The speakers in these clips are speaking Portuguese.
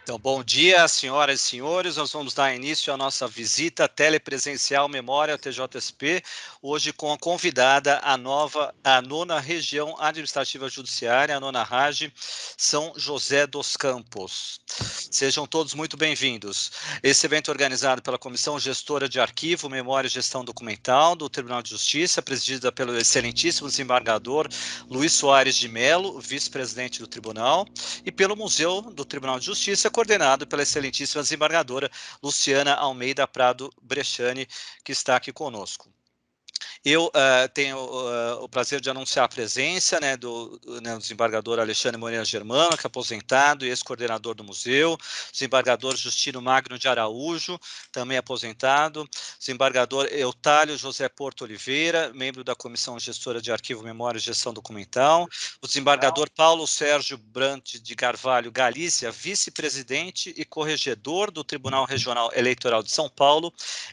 Então, bom dia, senhoras e senhores. Nós vamos dar início à nossa visita telepresencial Memória TJSP, hoje com a convidada, a nona região administrativa judiciária, a nona RAJ, São José dos Campos. Sejam todos muito bem-vindos. Esse evento é organizado pela Comissão Gestora de Arquivo, Memória e Gestão Documental do Tribunal de Justiça, presidida pelo excelentíssimo desembargador Luiz Soares de Mello, vice-presidente do Tribunal, e pelo Museu do Tribunal de Justiça, coordenado pela excelentíssima desembargadora Luciana Almeida Prado Bresciani, que está aqui conosco. Eu tenho o prazer de anunciar a presença do desembargador Alexandre Moreira Germano, que é aposentado e ex-coordenador do museu, desembargador Justino Magno de Araújo, também aposentado, desembargador Eutálio José Porto Oliveira, membro da Comissão Gestora de Arquivo, Memória e Gestão Documental, o desembargador Paulo Sérgio Brant de Carvalho Galícia, vice-presidente e corregedor do Tribunal Regional Eleitoral de São Paulo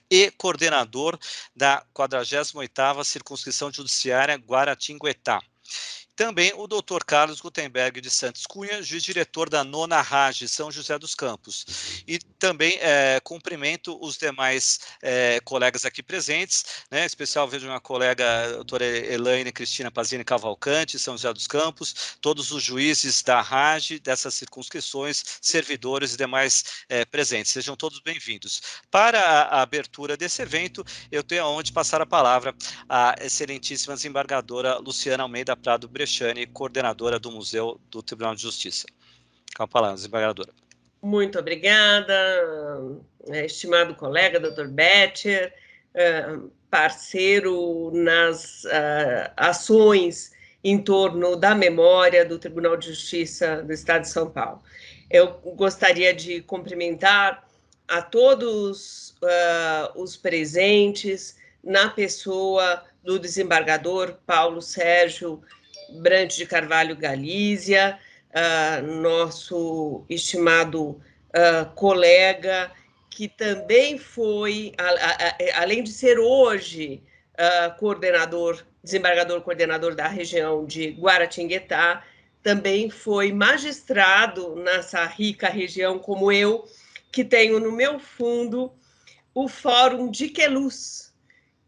e coordenador da 48ª Circunscrição Judiciária Guaratinguetá. Também o Dr. Carlos Gutenberg de Santos Cunha, juiz-diretor da nona RAJ, São José dos Campos. E também cumprimento os demais colegas aqui presentes, né? Em especial vejo uma colega, a doutora Elaine Cristina Pazini Cavalcante, São José dos Campos, todos os juízes da RAJ, dessas circunscrições, servidores e demais presentes. Sejam todos bem-vindos. Para a abertura desse evento, eu tenho a honra de passar a palavra à excelentíssima desembargadora Luciana Almeida Prado Bresciani, coordenadora do Museu do Tribunal de Justiça. Com a palavra, desembargadora. Muito obrigada, estimado colega, Dr. Betcher, parceiro nas ações em torno da memória do Tribunal de Justiça do Estado de São Paulo. Eu gostaria de cumprimentar a todos os presentes, na pessoa do desembargador Paulo Sérgio Brant de Carvalho Galícia, nosso estimado colega, que também foi, além de ser hoje desembargador coordenador da região de Guaratinguetá, também foi magistrado nessa rica região, como eu, que tenho no meu fundo o Fórum de Queluz,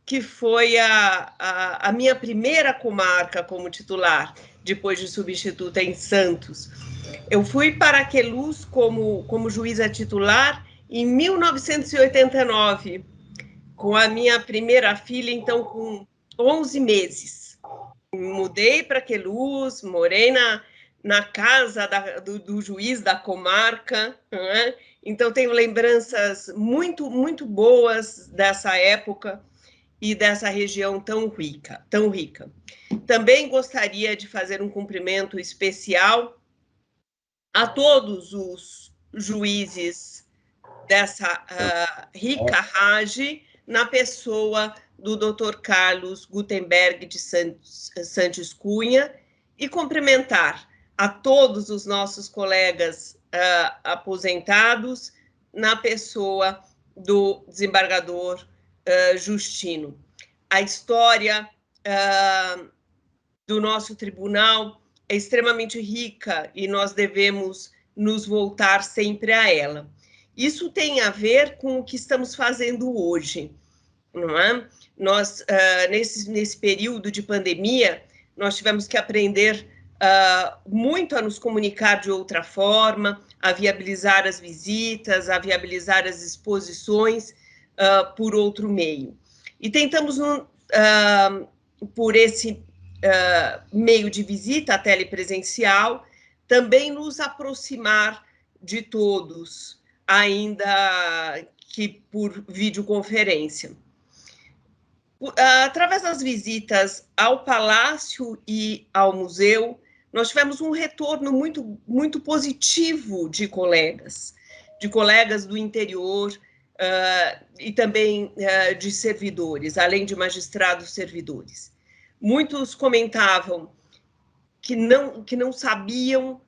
que foi a minha primeira comarca como titular, depois de substituta em Santos. Eu fui para Queluz como juíza titular em 1989, com a minha primeira filha, então, com 11 meses. Mudei para Queluz, morei na casa do juiz da comarca, né? Então tenho lembranças muito, muito boas dessa época e dessa região tão rica, tão rica. Também gostaria de fazer um cumprimento especial a todos os juízes dessa rica RAJ, na pessoa do Dr. Carlos Gutenberg de Santos Cunha, e cumprimentar a todos os nossos colegas aposentados, na pessoa do desembargador Justino. A história do nosso tribunal é extremamente rica e nós devemos nos voltar sempre a ela. Isso tem a ver com o que estamos fazendo hoje, não é? Nós, nesse período de pandemia, nós tivemos que aprender muito a nos comunicar de outra forma, a viabilizar as visitas, a viabilizar as exposições por outro meio. E tentamos, por esse meio de visita telepresencial, também nos aproximar de todos, ainda que por videoconferência. Através das visitas ao Palácio e ao Museu, nós tivemos um retorno muito, muito positivo de colegas do interior e também de servidores, além de magistrados servidores. Muitos comentavam que não sabiam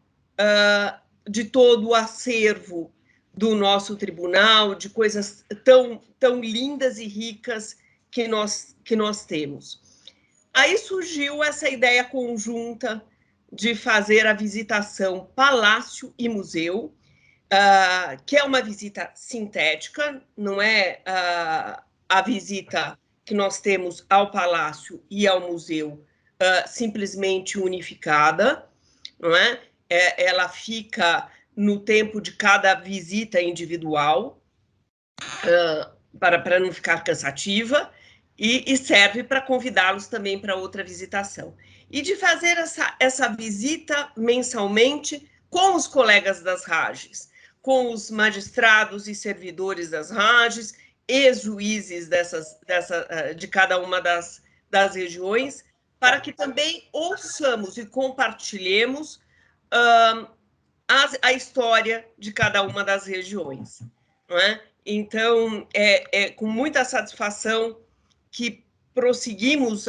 de todo o acervo do nosso tribunal, de coisas tão lindas e ricas que nós temos. Aí surgiu essa ideia conjunta de fazer a visitação Palácio e Museu, que é uma visita sintética, não é a visita que nós temos ao Palácio e ao museu simplesmente unificada, não é? Ela fica no tempo de cada visita individual, para não ficar cansativa, e serve para convidá-los também para outra visitação. E de fazer essa visita mensalmente com os colegas das RAGES, com os magistrados e servidores das RAGES e juízes de cada uma das regiões, para que também ouçamos e compartilhemos a história de cada uma das regiões, não é? Então, com muita satisfação que prosseguiremos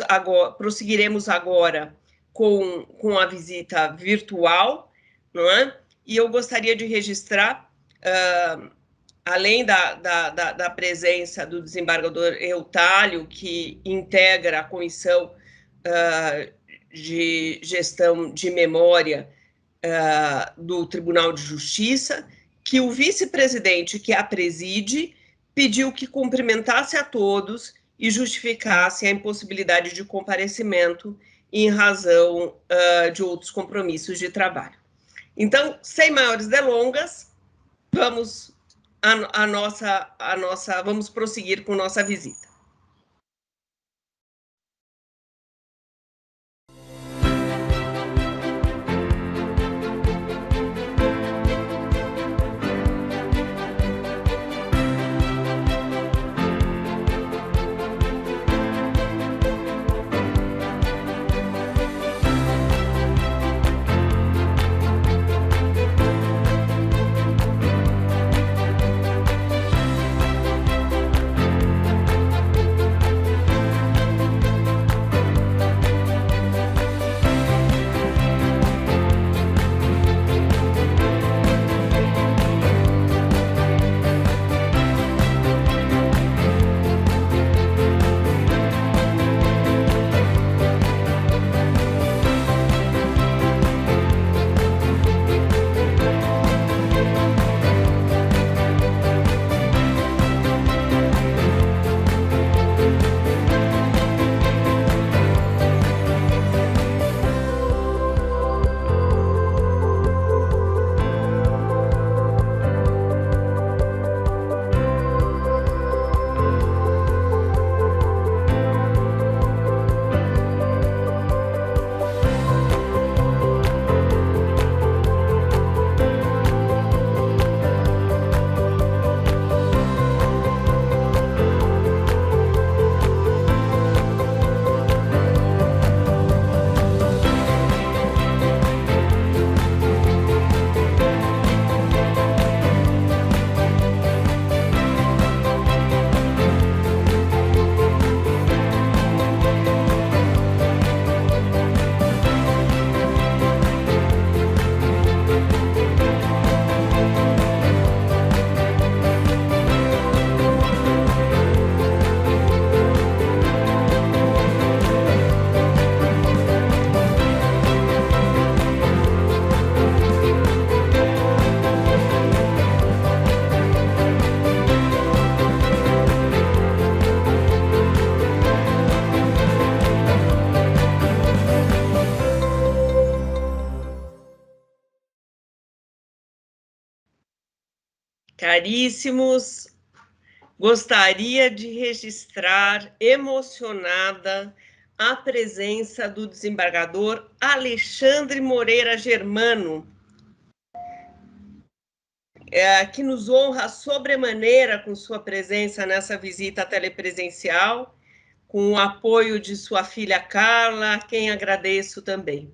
agora com a visita virtual, não é? E eu gostaria de registrar, além da presença do desembargador Eutálio, que integra a Comissão de Gestão de Memória do Tribunal de Justiça, que o vice-presidente que a preside pediu que cumprimentasse a todos e justificasse a impossibilidade de comparecimento em razão de outros compromissos de trabalho. Então, sem maiores delongas, vamos prosseguir com nossa visita. Caríssimos, gostaria de registrar, emocionada, a presença do desembargador Alexandre Moreira Germano, que nos honra sobremaneira com sua presença nessa visita telepresencial, com o apoio de sua filha Carla, a quem agradeço também.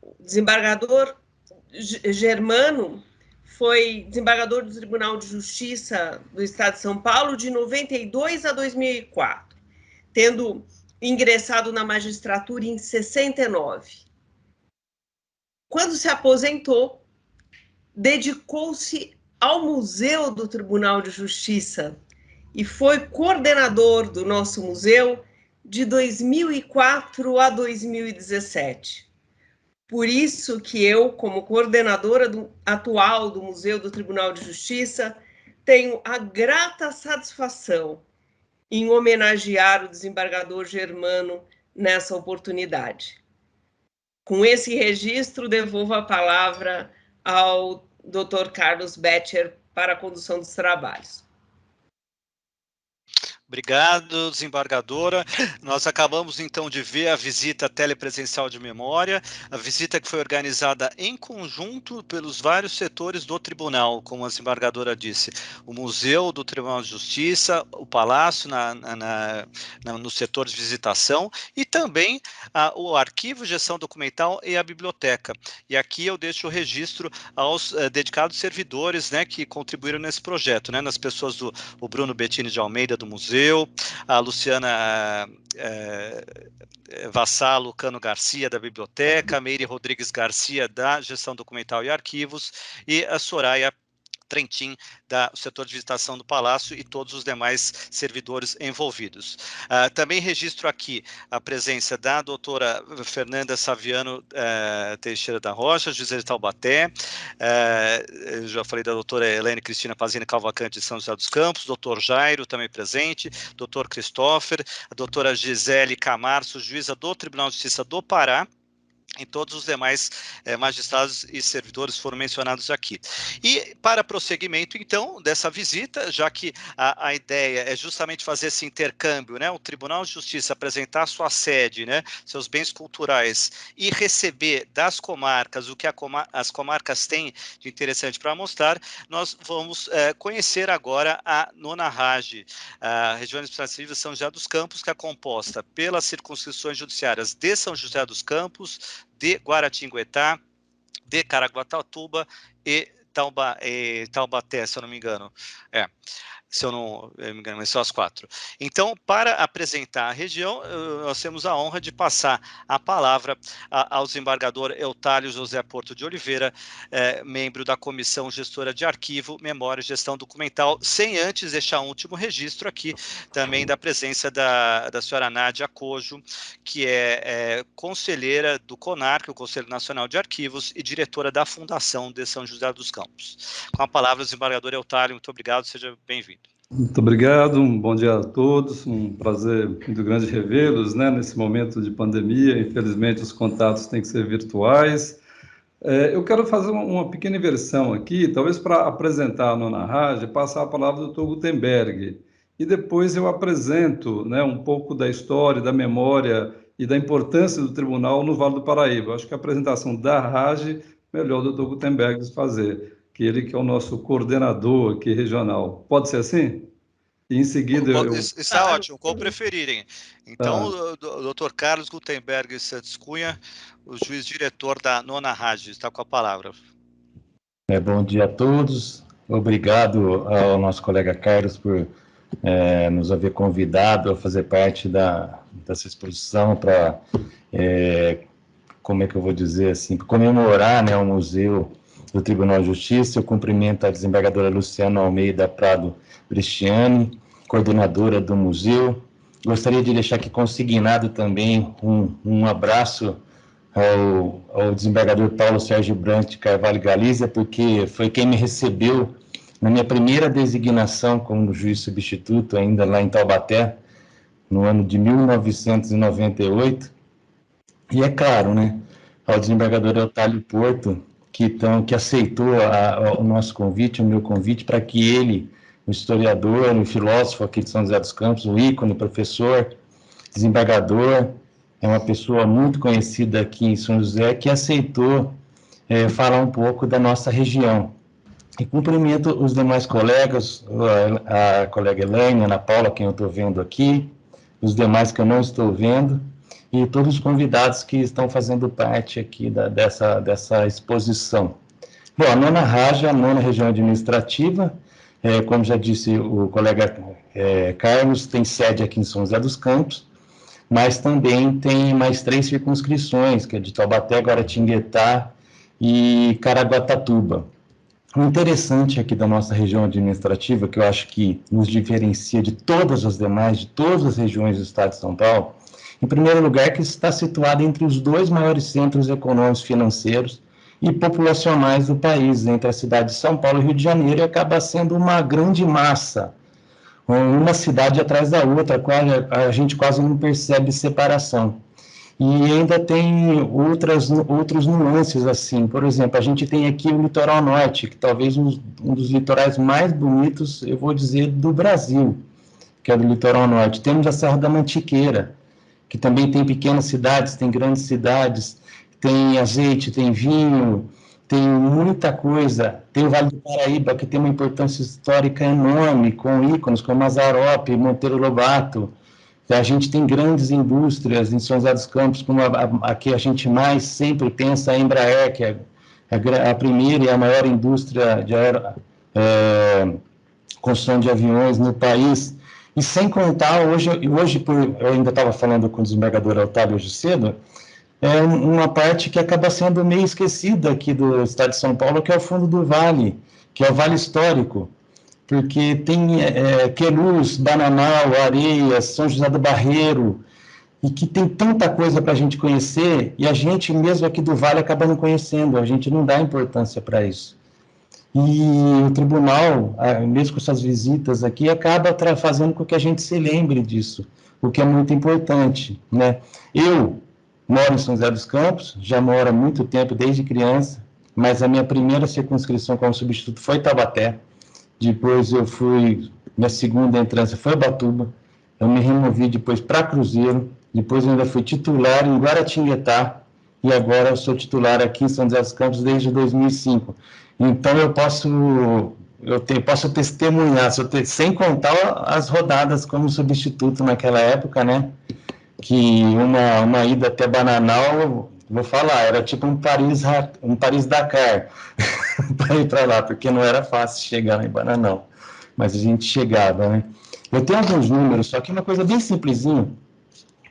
O desembargador Germano foi desembargador do Tribunal de Justiça do Estado de São Paulo de 92 a 2004, tendo ingressado na magistratura em 69. Quando se aposentou, dedicou-se ao Museu do Tribunal de Justiça e foi coordenador do nosso museu de 2004 a 2017. Por isso que eu, como coordenadora atual do Museu do Tribunal de Justiça, tenho a grata satisfação em homenagear o desembargador Germano nessa oportunidade. Com esse registro, devolvo a palavra ao Dr. Carlos Betcher para a condução dos trabalhos. Obrigado, desembargadora. Nós acabamos, então, de ver a visita telepresencial de memória, a visita que foi organizada em conjunto pelos vários setores do tribunal, como a desembargadora disse, o Museu do Tribunal de Justiça, o Palácio no setor de visitação e também o Arquivo, Gestão Documental e a Biblioteca. E aqui eu deixo o registro aos dedicados servidores, né, que contribuíram nesse projeto, né, nas pessoas do Bruno Bettini de Almeida, do Museu, a Luciana Vassalo Cano Garcia, da Biblioteca, a Meire Rodrigues Garcia, da Gestão Documental e Arquivos, e a Soraya Trentin, do setor de visitação do Palácio, e todos os demais servidores envolvidos. Também registro aqui a presença da doutora Fernanda Saviano Teixeira da Rocha, juíza de Taubaté, eu já falei da doutora Helene Cristina Pazini Calvacante, de São José dos Campos, doutor Jairo, também presente, doutor Christopher, a doutora Gisele Camarço, juíza do Tribunal de Justiça do Pará, e todos os demais magistrados e servidores foram mencionados aqui. E para prosseguimento, então, dessa visita, já que a ideia é justamente fazer esse intercâmbio, né, o Tribunal de Justiça apresentar sua sede, né, seus bens culturais, e receber das comarcas o que as comarcas têm de interessante para mostrar, nós vamos conhecer agora a Nona RAGE, a Região Administrativa de São José dos Campos, que é composta pelas circunscrições judiciárias de São José dos Campos, de Guaratinguetá, de Caraguatatuba e Taubaté, se eu não me engano. Se eu não me engano, mas são as 4. Então, para apresentar a região, nós temos a honra de passar a palavra ao desembargador Eutálio José Porto de Oliveira, membro da Comissão Gestora de Arquivo, Memória e Gestão Documental, sem antes deixar um último registro aqui, também da presença da senhora Nádia Cojo, que é conselheira do CONARC, o Conselho Nacional de Arquivos, e diretora da Fundação de São José dos Campos. Com a palavra, o desembargador Eutálio, muito obrigado, seja bem-vindo. Muito obrigado, um bom dia a todos, um prazer muito grande revê-los, né, nesse momento de pandemia. Infelizmente os contatos têm que ser virtuais. Eu quero fazer uma pequena inversão aqui, talvez para apresentar a Nona RAGE, passar a palavra ao Dr. Gutenberg, e depois eu apresento, né, um pouco da história, da memória e da importância do tribunal no Vale do Paraíba. Acho que a apresentação da RAGE, melhor o Dr. Gutenberg fazer, que ele que é o nosso coordenador aqui regional. Pode ser assim? E em seguida Está ótimo, como preferirem. Então, o Dr. Carlos Gutenberg Santos Cunha, o juiz-diretor da Nona RAGE, está com a palavra. Bom dia a todos. Obrigado ao nosso colega Carlos por nos haver convidado a fazer parte dessa exposição para, como é que eu vou dizer assim, comemorar, né, o Museu do Tribunal de Justiça. Eu cumprimento a desembargadora Luciana Almeida Prado Bristiani, coordenadora do museu. Gostaria de deixar aqui consignado também um abraço ao desembargador Paulo Sérgio Brant Carvalho Galizia, porque foi quem me recebeu na minha primeira designação como juiz substituto, ainda lá em Taubaté, no ano de 1998. E é claro, né, ao desembargador Eutálio Porto, que aceitou o nosso convite, o meu convite, para que ele, o historiador, o filósofo aqui de São José dos Campos, o ícone, professor, desembargador, é uma pessoa muito conhecida aqui em São José, que aceitou falar um pouco da nossa região. E cumprimento os demais colegas, a colega Elaine, a Ana Paula, quem eu estou vendo aqui, os demais que eu não estou vendo, e todos os convidados que estão fazendo parte aqui dessa exposição. Bom, a Nona RAGE, a Nona Região Administrativa, como já disse o colega Carlos, tem sede aqui em São José dos Campos, mas também tem mais 3 circunscrições, que é de Taubaté, Guaratinguetá e Caraguatatuba. O interessante aqui da nossa região administrativa, que eu acho que nos diferencia de todas as demais, de todas as regiões do estado de São Paulo, em primeiro lugar, que está situada entre os 2 maiores centros econômicos, financeiros e populacionais do país, entre a cidade de São Paulo e Rio de Janeiro, e acaba sendo uma grande massa, uma cidade atrás da outra, a gente quase não percebe separação. E ainda tem outros nuances, assim. Por exemplo, a gente tem aqui o litoral norte, que talvez um dos litorais mais bonitos, eu vou dizer, do Brasil, que é do litoral norte. Temos a Serra da Mantiqueira, que também tem pequenas cidades, tem grandes cidades, tem azeite, tem vinho, tem muita coisa. Tem o Vale do Paraíba, que tem uma importância histórica enorme, com ícones como Mazzaropi, Monteiro Lobato. A gente tem grandes indústrias em São José dos Campos, como a que a gente mais sempre pensa, a Embraer, que é a primeira e a maior indústria de construção de aviões no país. E sem contar, hoje eu ainda estava falando com o desembargador Otávio hoje cedo, é uma parte que acaba sendo meio esquecida aqui do estado de São Paulo, que é o fundo do Vale, que é o Vale Histórico, porque tem Queluz, Bananal, Areias, São José do Barreiro, e que tem tanta coisa para a gente conhecer, e a gente mesmo aqui do Vale acaba não conhecendo, a gente não dá importância para isso. E o tribunal, mesmo com essas visitas aqui, acaba fazendo com que a gente se lembre disso, o que é muito importante, né? Eu moro em São José dos Campos, já moro há muito tempo, desde criança, mas a minha primeira circunscrição como substituto foi Taubaté. Depois minha segunda entrância foi Ubatuba, eu me removi depois para Cruzeiro, depois eu ainda fui titular em Guaratinguetá, e agora eu sou titular aqui em São José dos Campos desde 2005. Então eu posso testemunhar, sem contar as rodadas como substituto naquela época, né? Que uma ida até Bananal, vou falar, era tipo um Paris-Dakar para ir para lá, porque não era fácil chegar em Bananal, mas a gente chegava, né? Eu tenho alguns números, só que uma coisa bem simplesinha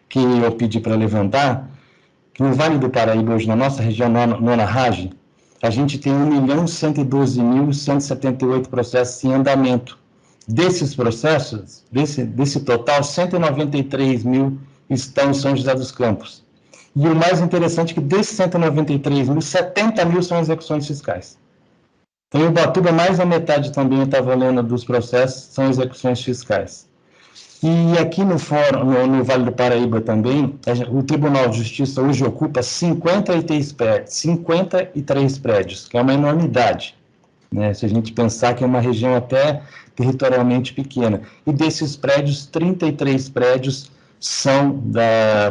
que eu pedi para levantar, que no Vale do Paraíba, hoje na nossa região, Nona Rage, a gente tem 1.112.178 processos em andamento. Desses processos, desse total, 193 mil estão em São José dos Campos. E o mais interessante é que desses 193 mil, 70 mil são execuções fiscais. Então, em Ubatuba, mais da metade também está valendo dos processos, são execuções fiscais. E aqui no Vale do Paraíba também, o Tribunal de Justiça hoje ocupa 53 prédios, que é uma enormidade, né? Se a gente pensar que é uma região até territorialmente pequena. E desses prédios, 33 prédios são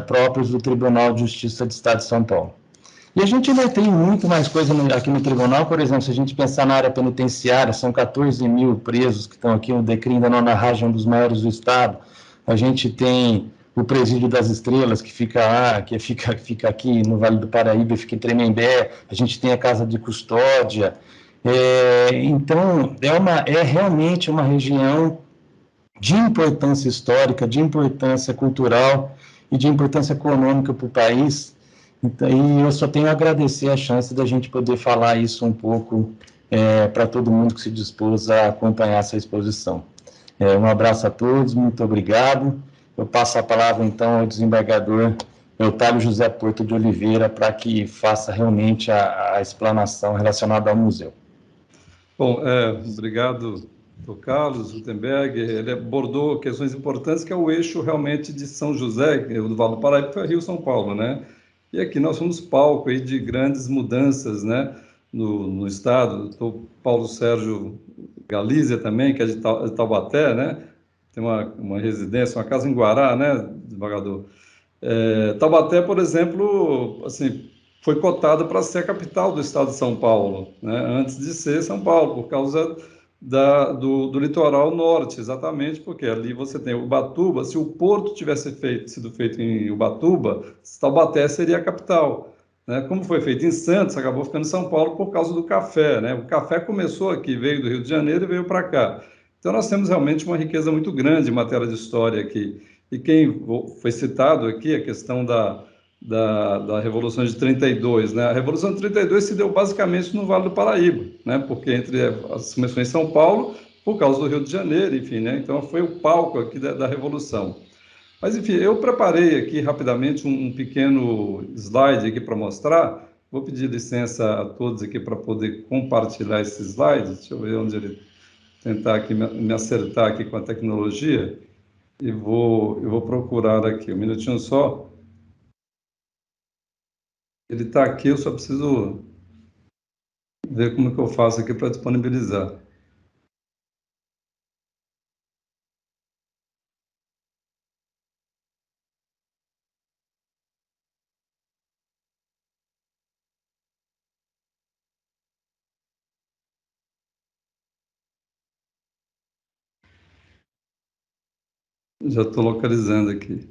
próprios do Tribunal de Justiça do Estado de São Paulo. E a gente ainda tem muito mais coisa aqui no tribunal, por exemplo, se a gente pensar na área penitenciária, são 14 mil presos que estão aqui, o DECRIM da Nona Rage, um dos maiores do estado. A gente tem o Presídio das Estrelas, que fica lá, que fica aqui no Vale do Paraíba, fica em Tremembé. A gente tem a Casa de Custódia. Então, é realmente uma região de importância histórica, de importância cultural e de importância econômica para o país. Então, e eu só tenho a agradecer a chance da gente poder falar isso um pouco para todo mundo que se dispôs a acompanhar essa exposição. Um abraço a todos, muito obrigado. Eu passo a palavra, então, ao desembargador Eutálio José Porto de Oliveira para que faça realmente a explanação relacionada ao museu. Bom, obrigado, Dr. Carlos Rutenberg. Ele abordou questões importantes, que é o eixo realmente de São José, do Vale do Paraíba, que é Rio-São Paulo, né? E aqui nós somos palco aí de grandes mudanças, né, no estado. O Paulo Sérgio Galizia também, que é de Taubaté, né? Tem uma residência, uma casa em Guará, né, desembargador? Taubaté, por exemplo, assim, foi cotada para ser a capital do estado de São Paulo, né, antes de ser São Paulo, por causa do litoral norte, exatamente, porque ali você tem Ubatuba. Se o porto tivesse sido feito em Ubatuba, Taubaté seria a capital, né? Como foi feito em Santos, acabou ficando em São Paulo por causa do café, né? O café começou aqui, veio do Rio de Janeiro e veio para cá. Então nós temos realmente uma riqueza muito grande em matéria de história aqui. E quem foi citado aqui, a questão da Revolução de 32, né? A Revolução de 32 se deu basicamente no Vale do Paraíba, né? Porque começou em São Paulo, por causa do Rio de Janeiro, enfim, né? Então foi o palco aqui da Revolução. Mas, enfim, eu preparei aqui rapidamente um pequeno slide aqui para mostrar. Vou pedir licença a todos aqui para poder compartilhar esse slide. Deixa eu ver onde ele tentar aqui me acertar aqui com a tecnologia. E eu vou procurar aqui, um minutinho só. Ele está aqui, eu só preciso ver como que eu faço aqui para disponibilizar. Já estou localizando aqui.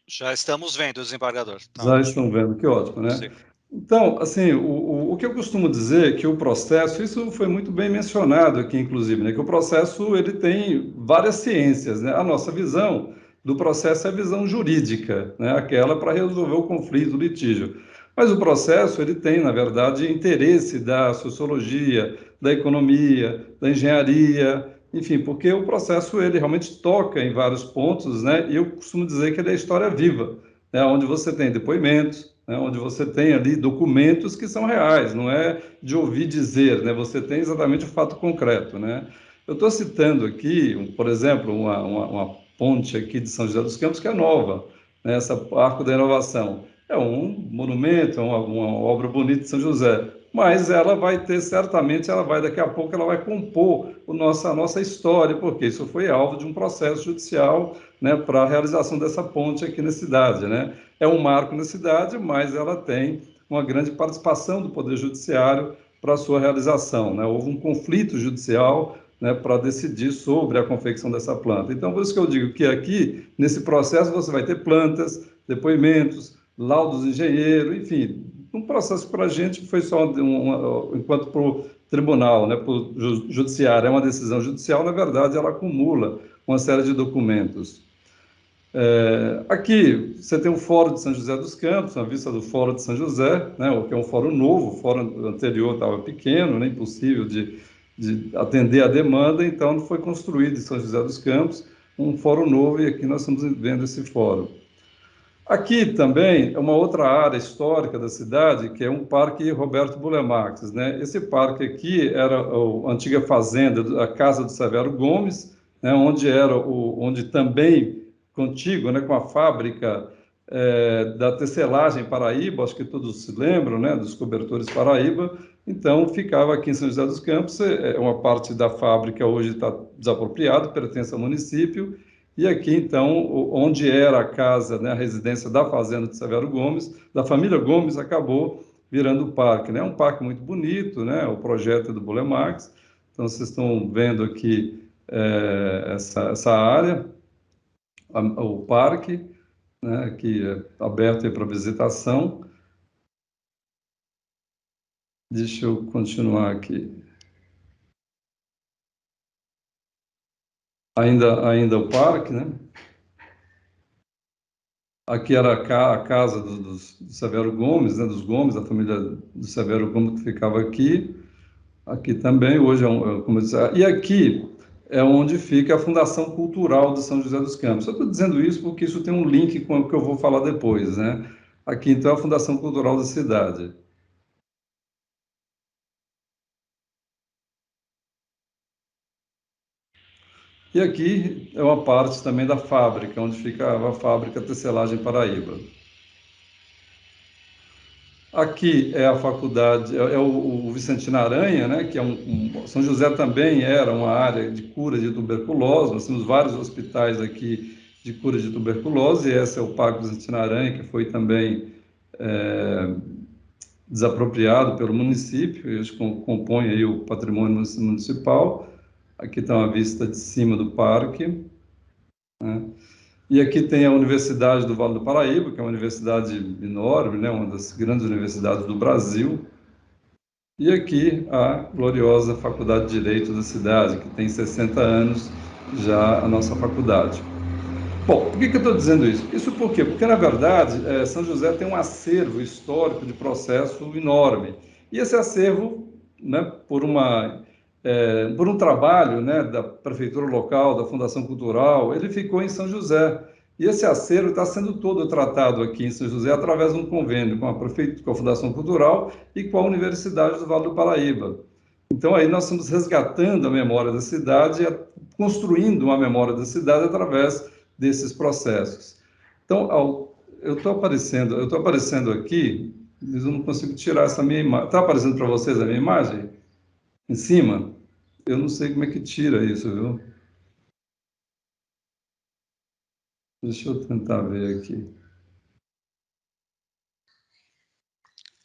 Já estamos vendo, desembargador. Tá Já ótimo. estão vendo, que ótimo, né? Sim. Então, assim, o que eu costumo dizer é que o processo, isso foi muito bem mencionado aqui, inclusive, né? Que o processo, ele tem várias ciências, né? A nossa visão do processo é a visão jurídica, né? Aquela para resolver o conflito, o litígio. Mas o processo, ele tem, na verdade, interesse da sociologia, da economia, da engenharia, enfim, porque o processo, ele realmente toca em vários pontos, né? E eu costumo dizer que ele é história viva, né? Onde você tem depoimentos, né, onde você tem ali documentos que são reais, não é de ouvir dizer, né? Você tem exatamente o fato concreto, né? Eu estou citando aqui, por exemplo, uma ponte aqui de São José dos Campos que é nova, né? Essa Arco da Inovação. É um monumento, é uma obra bonita de São José, mas ela vai ter, certamente, daqui a pouco, ela vai compor a nossa história, porque isso foi alvo de um processo judicial, né, para a realização dessa ponte aqui na cidade, né? É um marco na cidade, mas ela tem uma grande participação do Poder Judiciário para a sua realização, né? Houve um conflito judicial, né, para decidir sobre a confecção dessa planta. Então, por isso que eu digo que aqui, nesse processo, você vai ter plantas, depoimentos, laudos de engenheiro, enfim, um processo que para a gente foi só enquanto para o tribunal, né, para o judiciário, é uma decisão judicial, na verdade, ela acumula uma série de documentos. Aqui você tem o Fórum de São José dos Campos, a vista do Fórum de São José, né, que é um fórum novo, o fórum anterior estava pequeno, né, impossível de atender a demanda, então foi construído em São José dos Campos um fórum novo e aqui nós estamos vendo esse fórum. Aqui também é uma outra área histórica da cidade, que é um parque Roberto Burle Marx, né? Esse parque aqui era a antiga fazenda, a casa do Severo Gomes, né? Onde também contíguo, né, com a fábrica da tecelagem Paraíba, acho que todos se lembram, né, dos cobertores Paraíba. Então ficava aqui em São José dos Campos, uma parte da fábrica hoje está desapropriada, pertence ao município. E aqui, então, onde era a casa, né, a residência da fazenda de Severo Gomes, da família Gomes, acabou virando o parque, né? É um parque muito bonito, né? O projeto é do Burle Marx. Então, vocês estão vendo aqui essa área, o parque, né, que é aberto para visitação. Deixa eu continuar aqui. Ainda o parque, né? Aqui era a casa do Severo Gomes, né, dos Gomes, da família do Severo Gomes que ficava aqui. Aqui também, hoje como eu disse, e aqui é onde fica a Fundação Cultural de São José dos Campos. Eu estou dizendo isso porque isso tem um link com o que eu vou falar depois, né? Aqui, então, é a Fundação Cultural da cidade. E aqui é uma parte também da fábrica, onde fica a fábrica Tecelagem Paraíba. Aqui é a faculdade, é o Vicentina Aranha, né, que é São José também era uma área de cura de tuberculose, nós temos vários hospitais aqui de cura de tuberculose, e esse é o Parque Vicentina Aranha, que foi também desapropriado pelo município, eles compõem aí o patrimônio municipal. Aqui está uma vista de cima do parque, né? E aqui tem a Universidade do Vale do Paraíba, que é uma universidade enorme, né? Uma das grandes universidades do Brasil, E aqui a gloriosa Faculdade de Direito da cidade, que tem 60 anos já a nossa faculdade. Bom, por que eu estou dizendo isso? Isso por quê? Porque, na verdade, São José tem um acervo histórico de processo enorme. E esse acervo, né, por um trabalho, né, da prefeitura local, da Fundação Cultural, ele ficou em São José. E esse acervo está sendo todo tratado aqui em São José através de um convênio com a prefeitura, com a Fundação Cultural e com a Universidade do Vale do Paraíba. Então, aí nós estamos resgatando a memória da cidade, construindo uma memória da cidade através desses processos. Então, eu estou aparecendo aqui, mas eu não consigo tirar essa minha imagem. Está aparecendo para vocês a minha imagem? Em cima? Eu não sei como é que tira isso, viu? Deixa eu tentar ver aqui.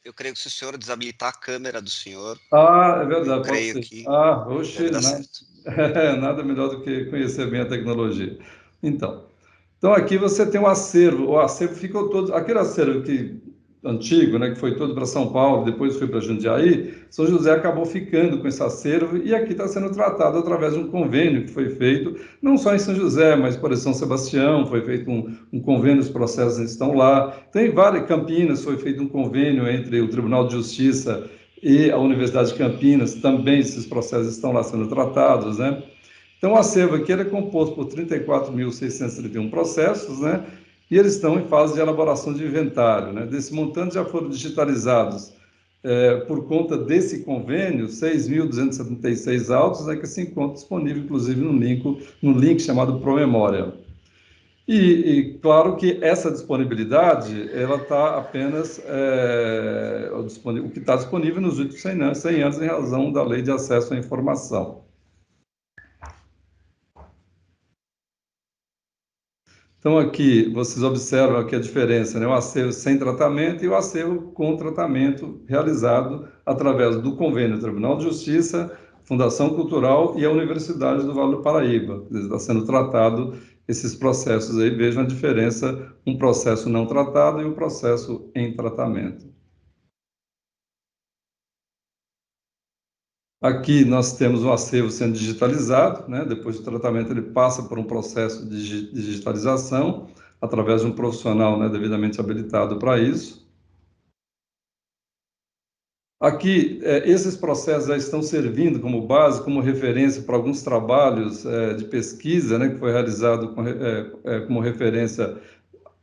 Eu creio que se o senhor desabilitar a câmera do senhor... Ah, é verdade, eu pode creio ser. que Oxe, deve dar certo. nada melhor do que conhecer bem a tecnologia. Então aqui você tem um acervo, o acervo ficou todo, aquele acervo antigo, né, que foi todo para São Paulo, depois foi para Jundiaí, São José acabou ficando com esse acervo e aqui está sendo tratado através de um convênio que foi feito, não só em São José, mas por São Sebastião, foi feito um convênio, os processos estão lá, tem várias, Campinas foi feito um convênio entre o Tribunal de Justiça e a Universidade de Campinas, também esses processos estão lá sendo tratados, né? Então, o acervo aqui ele é composto por 34.631 processos, né? E eles estão em fase de elaboração de inventário, né? Desse montante já foram digitalizados, por conta desse convênio, 6.276 autos, né, que se encontra disponível, inclusive, no link chamado Promemória. E claro que essa disponibilidade, ela está apenas, o que está disponível nos últimos 100 anos, em razão da Lei de Acesso à Informação. Então, aqui, vocês observam aqui a diferença, né? O acervo sem tratamento e o acervo com tratamento realizado através do convênio Tribunal de Justiça, Fundação Cultural e a Universidade do Vale do Paraíba. Está sendo tratado esses processos aí, vejam a diferença, um processo não tratado e um processo em tratamento. Aqui nós temos o acervo sendo digitalizado, né? Depois do tratamento ele passa por um processo de digitalização, através de um profissional, né, devidamente habilitado para isso. Aqui, esses processos já estão servindo como base, como referência para alguns trabalhos de pesquisa, né, que foi realizado como referência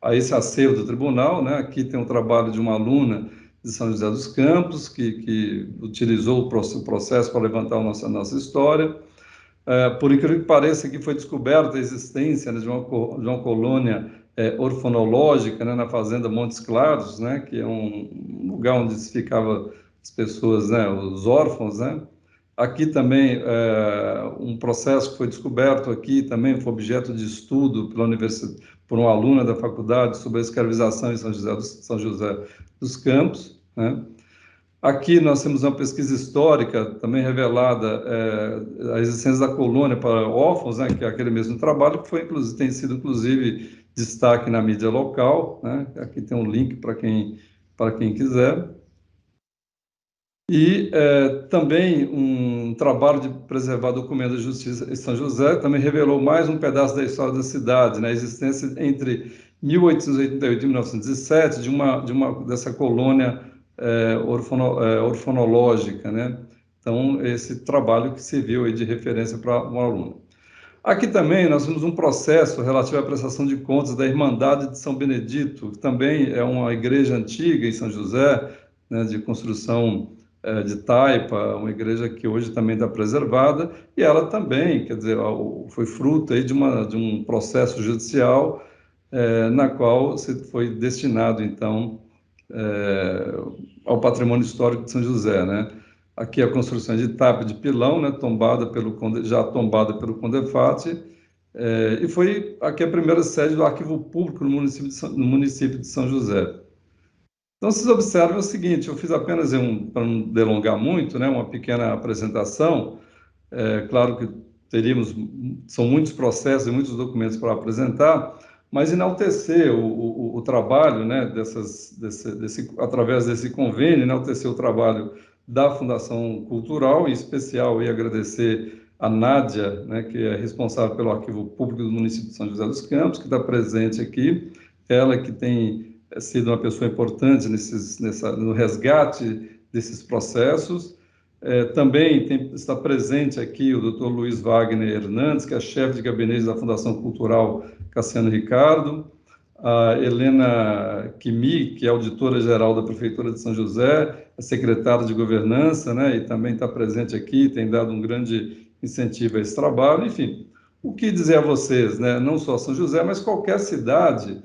a esse acervo do tribunal, né? Aqui tem um trabalho de uma aluna de São José dos Campos, que utilizou o processo para levantar a nossa história. Por incrível que pareça, aqui foi descoberta a existência, né, de uma colônia orfanológica, né, na fazenda Montes Claros, né, que é um lugar onde se ficava as pessoas, né, os órfãos, né. Aqui também um processo que foi descoberto aqui também foi objeto de estudo por uma aluna da faculdade sobre a escravização em São José dos Campos, né. Aqui nós temos uma pesquisa histórica também revelada a existência da colônia para órfãos, né, que é aquele mesmo trabalho que tem sido inclusive destaque na mídia local, né. Aqui tem um link para quem quiser. E também um trabalho de preservar documentos da Justiça em São José também revelou mais um pedaço da história da cidade, né, a existência entre 1888 e 1907 dessa colônia orfanológica, né? Então, esse trabalho que serviu aí de referência para um aluno. Aqui também nós temos um processo relativo à prestação de contas da Irmandade de São Benedito, que também é uma igreja antiga em São José, né, de construção de taipa, uma igreja que hoje também está preservada, e ela também, quer dizer, foi fruto aí de um processo judicial na qual foi destinado, então, ao patrimônio histórico de São José, né? Aqui a construção de taipa de pilão, né, já tombada pelo Condefate, e foi aqui a primeira sede do Arquivo Público no município de São José. Então, vocês observam o seguinte, eu fiz apenas, para não delongar muito, né, uma pequena apresentação. Claro que são muitos processos e muitos documentos para apresentar, mas enaltecer o trabalho, né, através desse convênio, enaltecer o trabalho da Fundação Cultural, em especial e agradecer a Nádia, né, que é responsável pelo Arquivo Público do município de São José dos Campos, que está presente aqui, ela que tem sido uma pessoa importante no resgate desses processos. Também está presente aqui o Dr. Luiz Wagner Hernandes, que é chefe de gabinete da Fundação Cultural Cassiano Ricardo, a Helena Kimi, que é auditora-geral da Prefeitura de São José, é secretária de Governança, né, e também está presente aqui, tem dado um grande incentivo a esse trabalho. Enfim, o que dizer a vocês, né, não só São José, mas qualquer cidade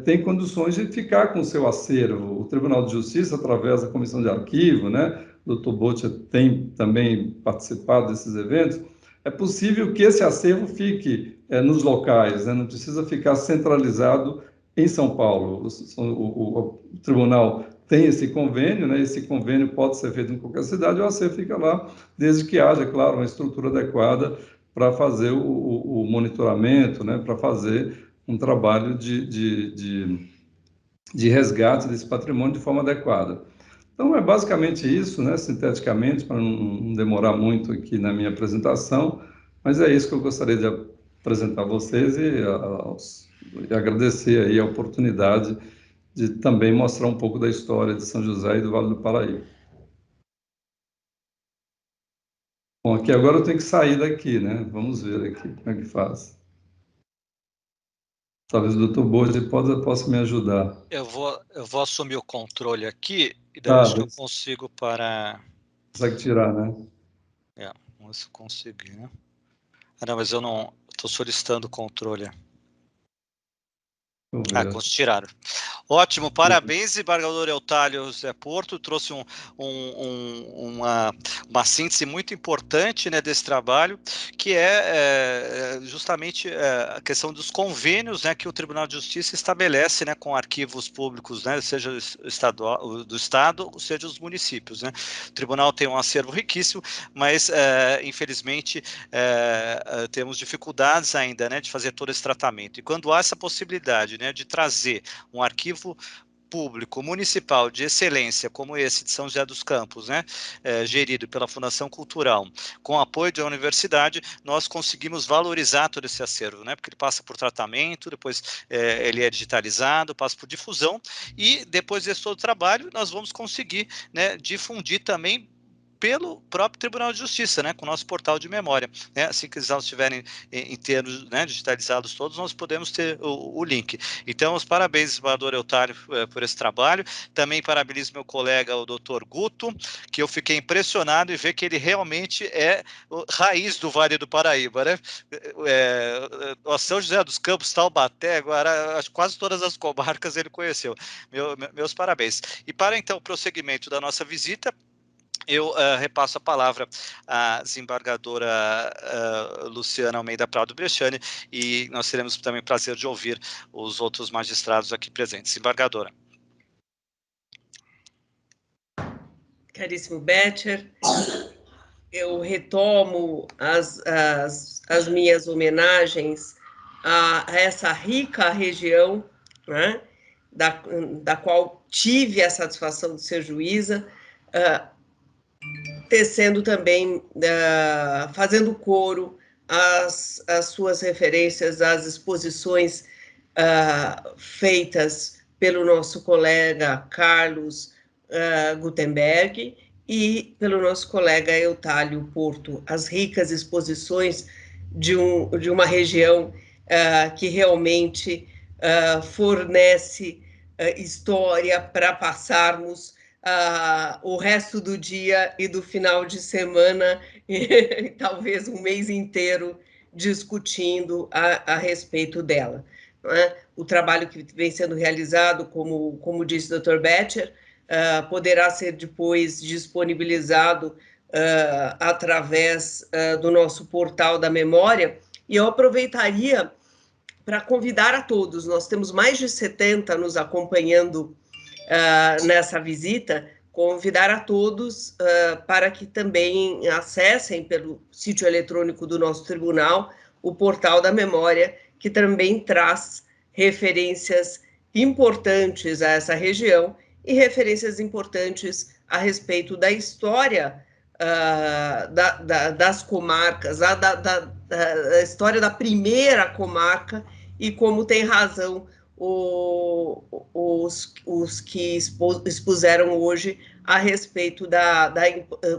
tem condições de ficar com o seu acervo. O Tribunal de Justiça, através da Comissão de Arquivo, né, o Dr. Botia tem também participado desses eventos, é possível que esse acervo fique nos locais, né, não precisa ficar centralizado em São Paulo. O tribunal tem esse convênio, né, esse convênio pode ser feito em qualquer cidade, o acervo fica lá, desde que haja, claro, uma estrutura adequada para fazer o monitoramento, né, para fazer um trabalho de resgate desse patrimônio de forma adequada. Então, é basicamente isso, né, sinteticamente, para não demorar muito aqui na minha apresentação, mas é isso que eu gostaria de apresentar a vocês e agradecer aí a oportunidade de também mostrar um pouco da história de São José e do Vale do Paraíba. Bom, aqui agora eu tenho que sair daqui, né? Vamos ver aqui como é que faz. Talvez o Dr. Borges possa me ajudar. Eu vou assumir o controle aqui, e daí acho que eu consigo para... Consegue tirar, né? Vamos ver se eu conseguir, né? Não, mas eu não... Estou solicitando o controle. Tiraram. Ótimo, parabéns, desembargador Eutálio José Porto, trouxe uma síntese muito importante, né, desse trabalho, que é justamente a questão dos convênios, né, que o Tribunal de Justiça estabelece, né, com arquivos públicos, né, seja do Estado, seja os municípios, né. O Tribunal tem um acervo riquíssimo, mas, infelizmente, temos dificuldades ainda, né, de fazer todo esse tratamento. E quando há essa possibilidade, né, de trazer um arquivo público municipal de excelência como esse de São José dos Campos, né, gerido pela Fundação Cultural, com apoio da universidade, nós conseguimos valorizar todo esse acervo, né, porque ele passa por tratamento, depois ele é digitalizado, passa por difusão, e depois desse todo trabalho, nós vamos conseguir, né, difundir também pelo próprio Tribunal de Justiça, né, com o nosso portal de memória, né, assim que eles estiverem inteiros, né, digitalizados todos, nós podemos ter o link. Então, os parabéns, desembargador Eutálio, por esse trabalho. Também parabenizo meu colega, o Dr. Guto, que eu fiquei impressionado em ver que ele realmente é raiz do Vale do Paraíba, né? São José dos Campos, Taubaté, agora quase todas as comarcas ele conheceu. Meus parabéns. E para então o prosseguimento da nossa visita, eu repasso a palavra à desembargadora Luciana Almeida Prado Bresciani, e nós teremos também o prazer de ouvir os outros magistrados aqui presentes. Desembargadora. Caríssimo Betcher, eu retomo as minhas homenagens a essa rica região, né, da qual tive a satisfação de ser juíza, tecendo também, fazendo coro às suas referências às exposições feitas pelo nosso colega Carlos Gutenberg e pelo nosso colega Eutálio Porto, as ricas exposições de uma região que realmente fornece história para passarmos o resto do dia e do final de semana, e talvez um mês inteiro, discutindo a respeito dela. Não é? O trabalho que vem sendo realizado, como disse o Dr. Betcher, poderá ser depois disponibilizado através do nosso portal da memória, e eu aproveitaria para convidar a todos, nós temos mais de 70 nos acompanhando nessa visita, convidar a todos para que também acessem pelo sítio eletrônico do nosso tribunal o portal da memória, que também traz referências importantes a essa região e referências importantes a respeito da história das comarcas, da história da primeira comarca, e como tem razão os que expuseram hoje a respeito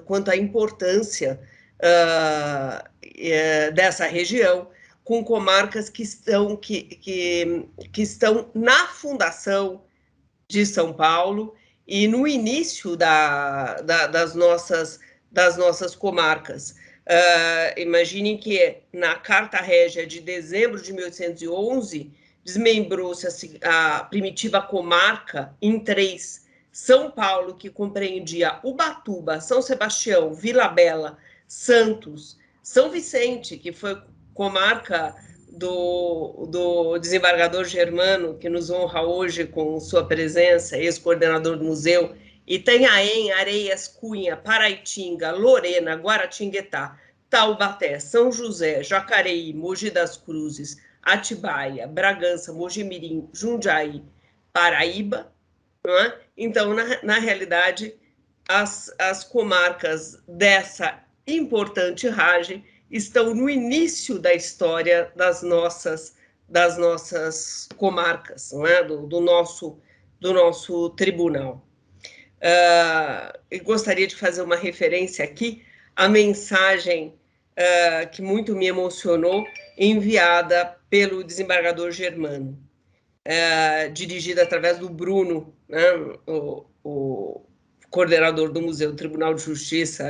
quanto à importância dessa região, com comarcas que estão na fundação de São Paulo e no início das nossas comarcas. Imaginem que na Carta Régia de dezembro de 1811, desmembrou-se a primitiva comarca em 3. São Paulo, que compreendia Ubatuba, São Sebastião, Vila Bela, Santos, São Vicente, que foi comarca do desembargador Germano, que nos honra hoje com sua presença, ex-coordenador do museu, Itanhaém, Areias, Cunha, Paraitinga, Lorena, Guaratinguetá, Taubaté, São José, Jacareí, Mogi das Cruzes, Atibaia, Bragança, Mojimirim, Jundiaí, Paraíba, não é? Então, na realidade, as comarcas dessa importante ragem estão no início da história das nossas comarcas, não é? do nosso tribunal. Eu gostaria de fazer uma referência aqui à mensagem que muito me emocionou, enviada pelo desembargador Germano, dirigida através do Bruno, né, o coordenador do Museu do Tribunal de Justiça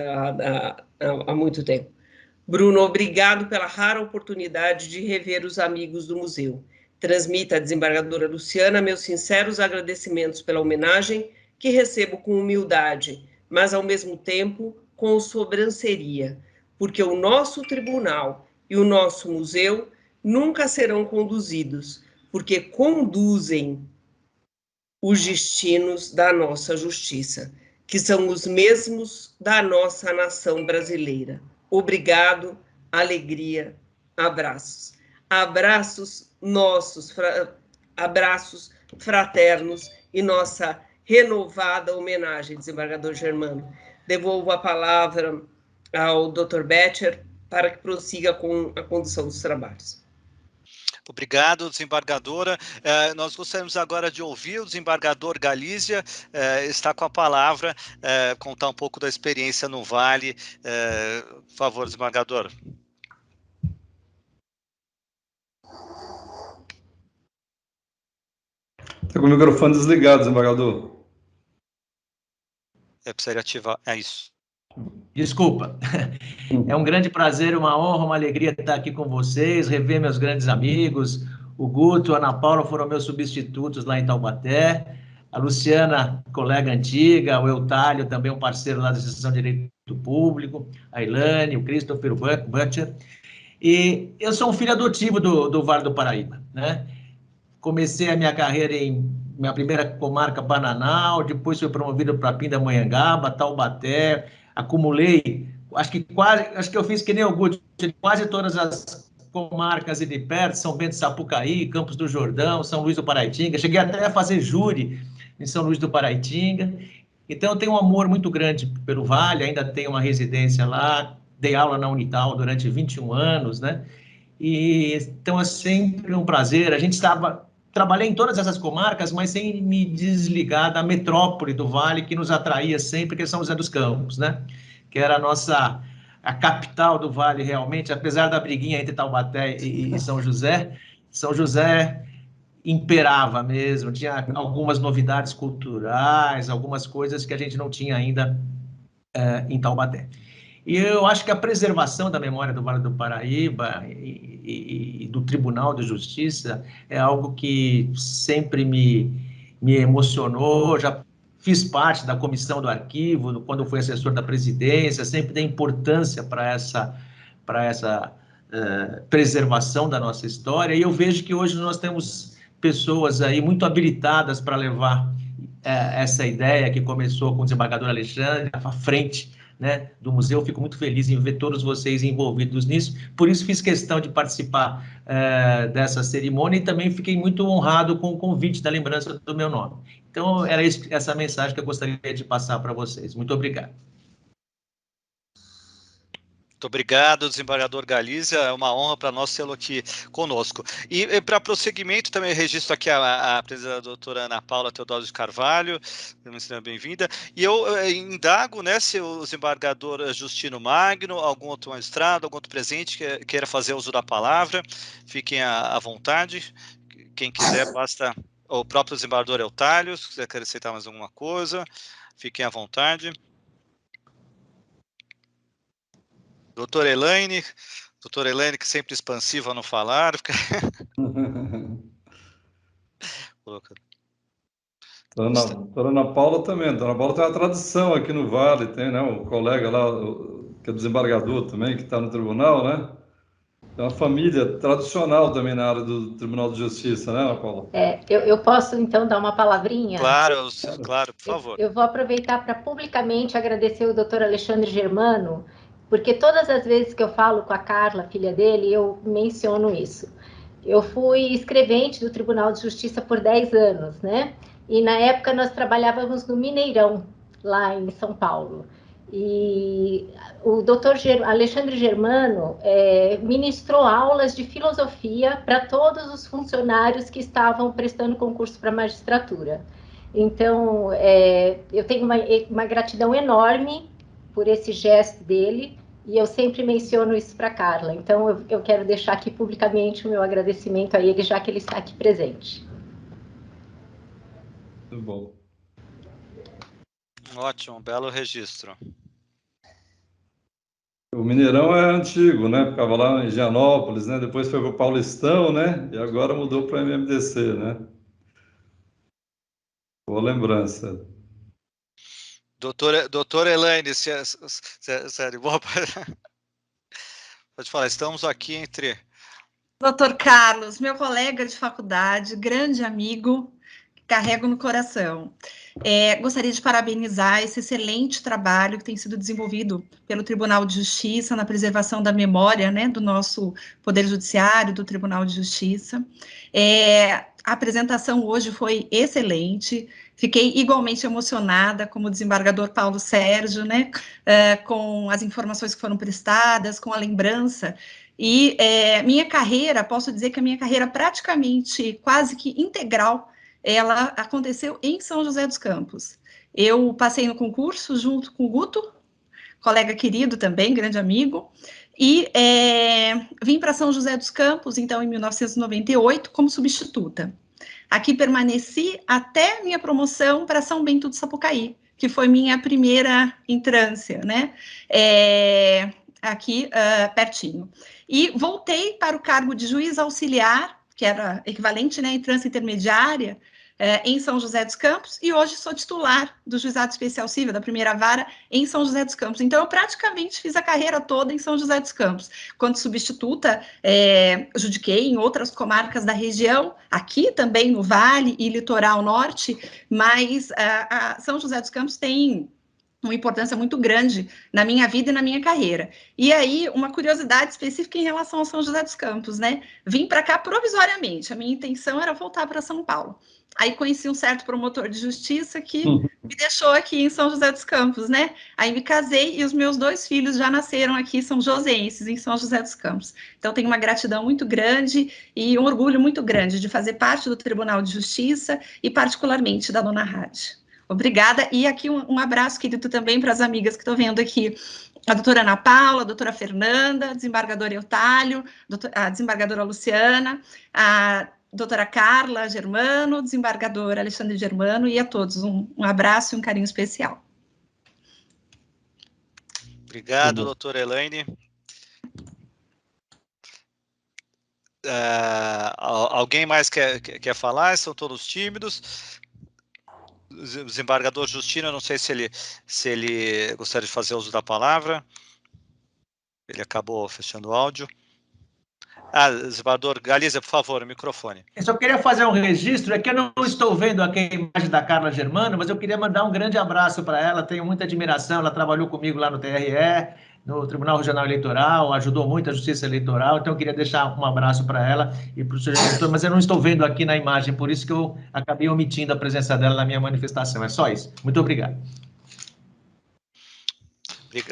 há muito tempo. Bruno, obrigado pela rara oportunidade de rever os amigos do museu. Transmita à desembargadora Luciana meus sinceros agradecimentos pela homenagem que recebo com humildade, mas, ao mesmo tempo, com sobranceria, porque o nosso tribunal e o nosso museu nunca serão conduzidos, porque conduzem os destinos da nossa justiça, que são os mesmos da nossa nação brasileira. Obrigado, alegria, abraços. Abraços nossos, abraços fraternos e nossa renovada homenagem, desembargador Germano. Devolvo a palavra ao Dr. Betcher para que prossiga com a condução dos trabalhos. Obrigado, desembargadora. Nós gostaríamos agora de ouvir o desembargador Galizia, está com a palavra, contar um pouco da experiência no Vale. Por favor, desembargador. Está com o microfone desligado, desembargador. Precisaria ativar, é isso. Desculpa. É um grande prazer, uma honra, uma alegria estar aqui com vocês, rever meus grandes amigos. O Guto, a Ana Paula foram meus substitutos lá em Taubaté. A Luciana, colega antiga, o Eutálio, também um parceiro lá da Associação de Direito Público, a Ilane, o Christopher, o Butcher. E eu sou um filho adotivo do Vale do Paraíba, né? Comecei a minha carreira em minha primeira comarca, Bananal, depois fui promovido para Pindamonhangaba, Taubaté, acumulei, acho que eu fiz que nem o Guto, quase todas as comarcas e de perto, São Bento de Sapucaí, Campos do Jordão, São Luís do Paraitinga, cheguei até a fazer júri em São Luís do Paraitinga, então eu tenho um amor muito grande pelo Vale, ainda tenho uma residência lá, dei aula na Unital durante 21 anos, né? E então é sempre um prazer, trabalhei em todas essas comarcas, mas sem me desligar da metrópole do Vale, que nos atraía sempre, que é São José dos Campos, né? Que era a capital do Vale, realmente, apesar da briguinha entre Taubaté e São José imperava mesmo, tinha algumas novidades culturais, algumas coisas que a gente não tinha ainda em Taubaté. E eu acho que a preservação da memória do Vale do Paraíba e do Tribunal de Justiça é algo que sempre me emocionou. Já fiz parte da comissão do arquivo, quando fui assessor da presidência, sempre dei importância para essa preservação da nossa história. E eu vejo que hoje nós temos pessoas aí muito habilitadas para levar essa ideia que começou com o desembargador Alexandre à frente, né, do museu. Fico muito feliz em ver todos vocês envolvidos nisso, por isso fiz questão de participar dessa cerimônia e também fiquei muito honrado com o convite da lembrança do meu nome. Então, era essa mensagem que eu gostaria de passar para vocês. Muito obrigado. Muito obrigado, desembargador Galizia, é uma honra para nós tê-lo aqui conosco. E para prosseguimento, também registro aqui a presença da doutora Ana Paula Teodoro de Carvalho, seja bem-vinda, e eu indago, né, se o desembargador Justino Magno, algum outro magistrado, algum outro presente queira fazer uso da palavra, fiquem à vontade, quem quiser, basta, o próprio desembargador Eutálio, se quiser acrescentar mais alguma coisa, fiquem à vontade. Doutora Elaine, que sempre expansiva no falar. Doutora Ana Paula também. Dona Paula tem uma tradição aqui no Vale, tem, né? Um colega lá, que é desembargador também, que está no tribunal, né? É uma família tradicional também na área do Tribunal de Justiça, né, Ana Paula? Eu posso, então, dar uma palavrinha? Claro, por favor. Eu vou aproveitar para publicamente agradecer o doutor Alexandre Germano, porque todas as vezes que eu falo com a Carla, filha dele, eu menciono isso. Eu fui escrevente do Tribunal de Justiça por 10 anos, né? E na época nós trabalhávamos no Mineirão, lá em São Paulo. E o doutor Alexandre Germano ministrou aulas de filosofia para todos os funcionários que estavam prestando concurso para magistratura. Então, eu tenho uma gratidão enorme por esse gesto dele, e eu sempre menciono isso para a Carla. Então, eu quero deixar aqui publicamente o meu agradecimento a ele, já que ele está aqui presente. Muito bom. Ótimo, belo registro. O Mineirão é antigo, né? Ficava lá em Higienópolis, né? Depois foi para o Paulistão, né? E agora mudou para a MMDC, né? Boa lembrança. Doutora Elaine, sério, pode falar, estamos aqui entre... Doutor Carlos, meu colega de faculdade, grande amigo, carrego no coração. Gostaria de parabenizar esse excelente trabalho que tem sido desenvolvido pelo Tribunal de Justiça na preservação da memória, né, do nosso Poder Judiciário, do Tribunal de Justiça. A apresentação hoje foi excelente, fiquei igualmente emocionada como o desembargador Paulo Sérgio, né, com as informações que foram prestadas, com a lembrança. E minha carreira, posso dizer que a minha carreira praticamente quase que integral, ela aconteceu em São José dos Campos. Eu passei no concurso junto com o Guto, colega querido também, grande amigo, e vim para São José dos Campos, então, em 1998, como substituta. Aqui permaneci até minha promoção para São Bento do Sapucaí, que foi minha primeira entrância, né? Aqui pertinho. E voltei para o cargo de juiz auxiliar, que era equivalente, né, à entrância intermediária, em São José dos Campos, e hoje sou titular do Juizado Especial Civil, da primeira vara, em São José dos Campos. Então, eu praticamente fiz a carreira toda em São José dos Campos. Quando substituta, judiquei em outras comarcas da região, aqui também no Vale e Litoral Norte, mas São José dos Campos tem uma importância muito grande na minha vida e na minha carreira. E aí, uma curiosidade específica em relação ao São José dos Campos, né? Vim para cá provisoriamente, a minha intenção era voltar para São Paulo. Aí conheci um certo promotor de justiça que me deixou aqui em São José dos Campos, né? Aí me casei e os meus 2 filhos já nasceram aqui, são joseenses, em São José dos Campos. Então, tenho uma gratidão muito grande e um orgulho muito grande de fazer parte do Tribunal de Justiça e, particularmente, da Nona Rádio. Obrigada, e aqui um abraço querido também para as amigas que estou vendo aqui, a doutora Ana Paula, a doutora Fernanda, a desembargadora Eutálio, a desembargadora Luciana, a doutora Carla Germano, desembargador Alexandre Germano, e a todos um abraço e um carinho especial. Obrigado, doutora Elaine. Alguém mais quer falar? Estão todos tímidos. O desembargador Justino, eu não sei se ele gostaria de fazer uso da palavra. Ele acabou fechando o áudio. Desembargador Galizia, por favor, o microfone. Eu só queria fazer um registro, é que eu não estou vendo aqui a imagem da Carla Germano, mas eu queria mandar um grande abraço para ela, tenho muita admiração, ela trabalhou comigo lá no TRE, no Tribunal Regional Eleitoral, ajudou muito a Justiça Eleitoral, então eu queria deixar um abraço para ela e para o senhor diretor, mas eu não estou vendo aqui na imagem, por isso que eu acabei omitindo a presença dela na minha manifestação, é só isso. Muito obrigado.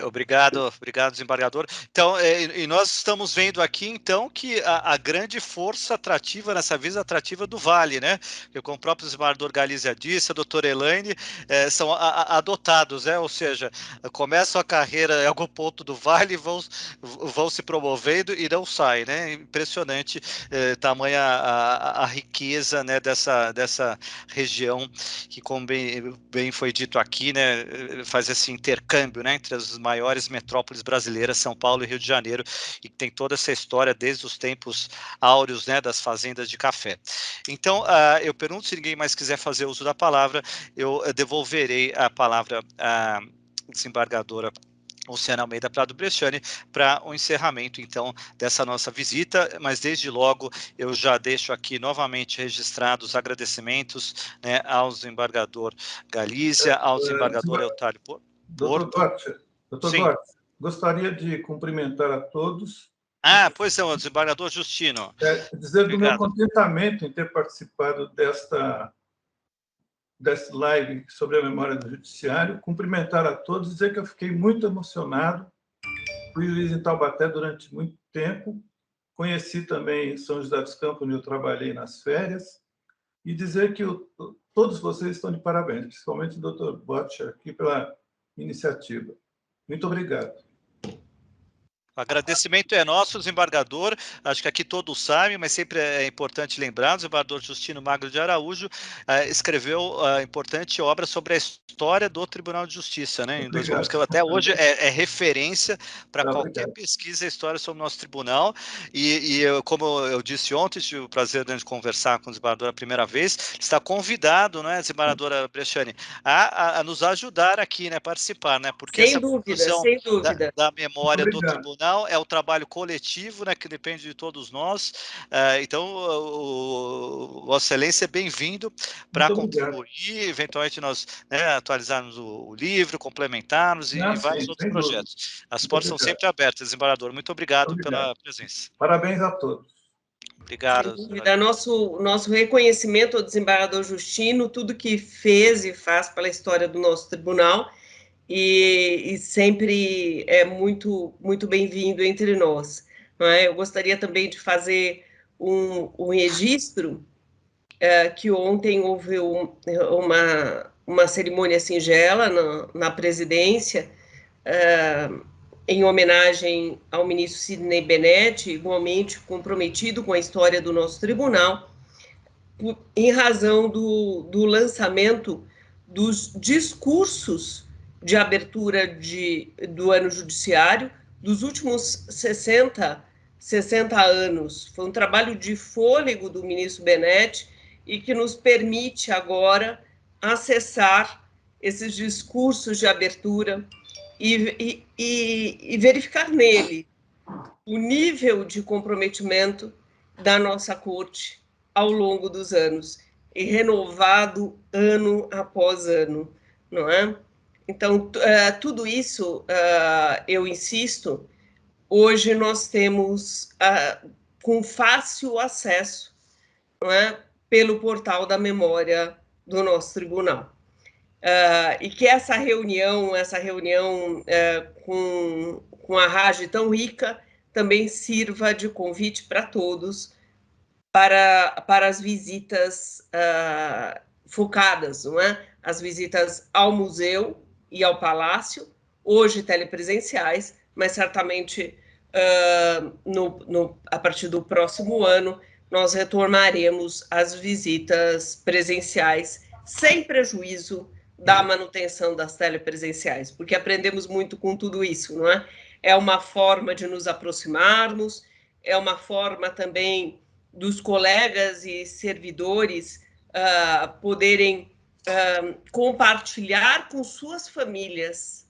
Obrigado, desembargador. Então, e nós estamos vendo aqui, então, que a grande força atrativa nessa visa atrativa do Vale, né? Porque, como o próprio desembargador Galizia disse, a doutora Elaine, são adotados, né? Ou seja, começam a carreira em algum ponto do Vale, vão se promovendo e não saem, né? Impressionante tamanha a riqueza, né, dessa região que, como bem foi dito aqui, né, faz esse intercâmbio, né, entre as maiores metrópoles brasileiras, São Paulo e Rio de Janeiro, e que tem toda essa história desde os tempos áureos, né, das fazendas de café. Então, eu pergunto, se ninguém mais quiser fazer uso da palavra, eu devolverei a palavra à desembargadora Luciana Almeida Prado Bresciani para o encerramento, então, dessa nossa visita, mas desde logo eu já deixo aqui novamente registrados os agradecimentos, né, ao desembargador Galizia, ao desembargador Eutário Porto. Doutor Duarte, gostaria de cumprimentar a todos. Pois é, o desembargador Justino. Dizer do meu contentamento em ter participado desta live sobre a memória do Judiciário, cumprimentar a todos, dizer que eu fiquei muito emocionado. Fui juiz em Taubaté durante muito tempo, conheci também São José dos Campos, onde eu trabalhei nas férias, e dizer que todos vocês estão de parabéns, principalmente o doutor Botcher, aqui pela iniciativa. Muito obrigado. O agradecimento é nosso, desembargador, acho que aqui todos sabem, mas sempre é importante lembrar, o desembargador Justino Magro de Araújo escreveu a importante obra sobre a história do Tribunal de Justiça, né, em 2 volumes, que até hoje é referência para qualquer pesquisa e história sobre o nosso tribunal, e como eu disse ontem, tive o prazer de conversar com o desembargador a primeira vez, está convidado, né, desembargadora Bresciani, a nos ajudar aqui, né, participar, né, porque sem dúvida. Da memória do tribunal é o trabalho coletivo, né, que depende de todos nós, então Vossa Excelência é bem-vindo para contribuir, eventualmente nós, né, atualizarmos o livro, complementarmos e vários outros projetos. As portas são sempre abertas, desembargador. Muito obrigado pela presença. Parabéns a todos. Obrigado. Nosso reconhecimento ao desembargador Justino, tudo que fez e faz pela história do nosso tribunal, e sempre é muito bem-vindo entre nós. Não é? Eu gostaria também de fazer um registro, que ontem houve uma cerimônia singela na presidência, em homenagem ao ministro Sidney Benetti, igualmente comprometido com a história do nosso tribunal, em razão do lançamento dos discursos de abertura do ano judiciário dos últimos 60 anos. Foi um trabalho de fôlego do ministro Benetti e que nos permite agora acessar esses discursos de abertura e verificar nele o nível de comprometimento da nossa corte ao longo dos anos, e renovado ano após ano, não é? Então, tudo isso, eu insisto, hoje nós temos com fácil acesso, não é, pelo portal da memória do nosso tribunal. E que essa reunião com a RAGE tão rica também sirva de convite para todos para as visitas focadas, não é? As visitas ao museu e ao palácio, hoje telepresenciais, mas certamente a partir do próximo ano nós retornaremos às visitas presenciais, sem prejuízo da manutenção das telepresenciais, porque aprendemos muito com tudo isso, não é? É uma forma de nos aproximarmos, é uma forma também dos colegas e servidores poderem compartilhar com suas famílias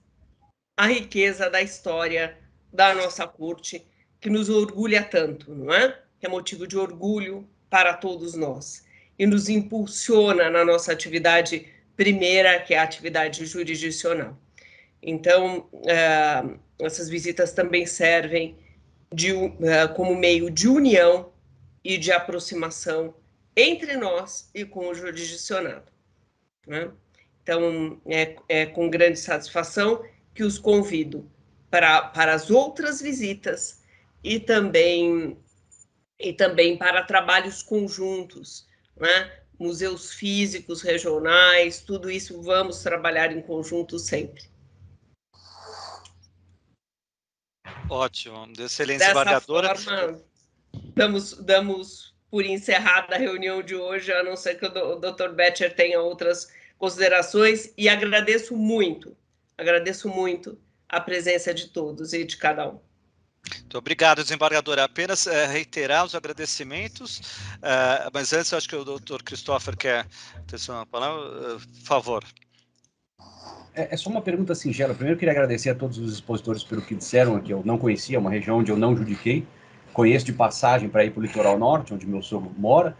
a riqueza da história da nossa corte, que nos orgulha tanto, não é? Que é motivo de orgulho para todos nós e nos impulsiona na nossa atividade primeira, que é a atividade jurisdicional. Então, essas visitas também servem como meio de união e de aproximação entre nós e com o jurisdicionado, né? Então, é com grande satisfação que os convido para as outras visitas e também para trabalhos conjuntos, né? Museus físicos, regionais, tudo isso vamos trabalhar em conjunto sempre. Ótimo, excelência desembargadora. Dessa forma, damos por encerrada a reunião de hoje, a não ser que o Dr. Betcher tenha outras considerações, e agradeço muito a presença de todos e de cada um. Muito obrigado, desembargadora. Apenas reiterar os agradecimentos, mas antes acho que o doutor Christopher quer ter uma palavra, por favor. É só uma pergunta singela. Primeiro, eu queria agradecer a todos os expositores pelo que disseram, que eu não conhecia, uma região onde eu não judiquei. Conheço de passagem para ir para o litoral norte, onde meu sogro mora.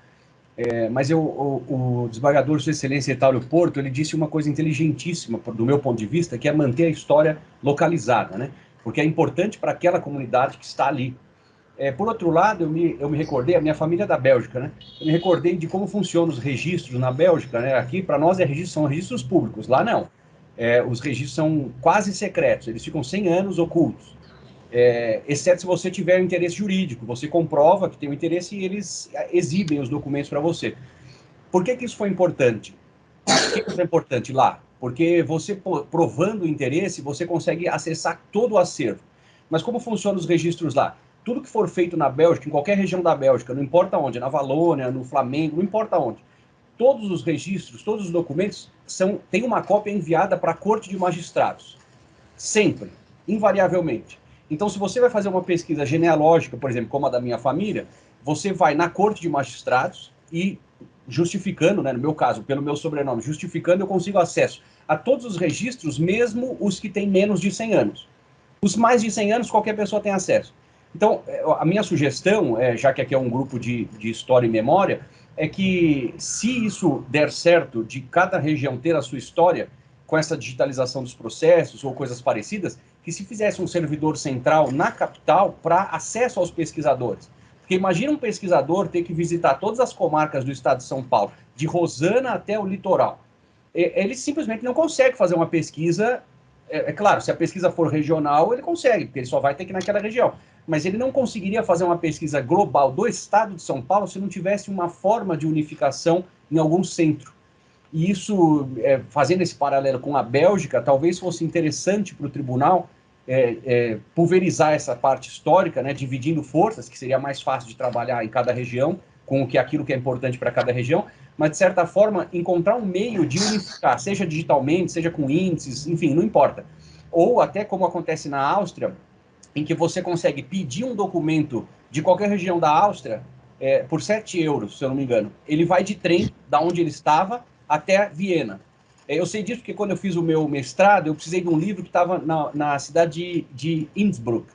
Mas o desembargador Sua Excelência Etáurio Porto, ele disse uma coisa inteligentíssima, do meu ponto de vista, que é manter a história localizada, né? Porque é importante para aquela comunidade que está ali. Por outro lado, eu me recordei, a minha família é da Bélgica, né? Eu me recordei de como funcionam os registros na Bélgica, né? Aqui, para nós, são registros públicos, lá não. Os registros são quase secretos, eles ficam 100 anos ocultos. Exceto se você tiver um interesse jurídico, você comprova que tem um interesse e eles exibem os documentos para você. Por que isso foi importante? Por que isso é importante lá? Porque você, provando o interesse, você consegue acessar todo o acervo. Mas como funcionam os registros lá? Tudo que for feito na Bélgica, em qualquer região da Bélgica, não importa onde, na Valônia, no Flamengo, não importa onde, todos os registros, todos os documentos têm uma cópia enviada para a Corte de Magistrados. Sempre, invariavelmente. Então, se você vai fazer uma pesquisa genealógica, por exemplo, como a da minha família, você vai na Corte de Magistrados e, justificando, né, no meu caso, pelo meu sobrenome, justificando, eu consigo acesso a todos os registros, mesmo os que têm menos de 100 anos. Os mais de 100 anos, qualquer pessoa tem acesso. Então, a minha sugestão, já que aqui é um grupo de história e memória, é que, se isso der certo, de cada região ter a sua história, com essa digitalização dos processos ou coisas parecidas, que se fizesse um servidor central na capital para acesso aos pesquisadores. Porque imagina um pesquisador ter que visitar todas as comarcas do estado de São Paulo, de Rosana até o litoral. Ele simplesmente não consegue fazer uma pesquisa. Claro, se a pesquisa for regional, ele consegue, porque ele só vai ter que ir naquela região. Mas ele não conseguiria fazer uma pesquisa global do estado de São Paulo se não tivesse uma forma de unificação em algum centro. E isso, fazendo esse paralelo com a Bélgica, talvez fosse interessante para o tribunal pulverizar essa parte histórica, né, dividindo forças, que seria mais fácil de trabalhar em cada região, com aquilo que é importante para cada região, mas, de certa forma, encontrar um meio de unificar, seja digitalmente, seja com índices, enfim, não importa. Ou até como acontece na Áustria, em que você consegue pedir um documento de qualquer região da Áustria por 7 euros, se eu não me engano. Ele vai de trem, da onde ele estava, até Viena. Eu sei disso porque quando eu fiz o meu mestrado, eu precisei de um livro que estava na cidade de Innsbruck.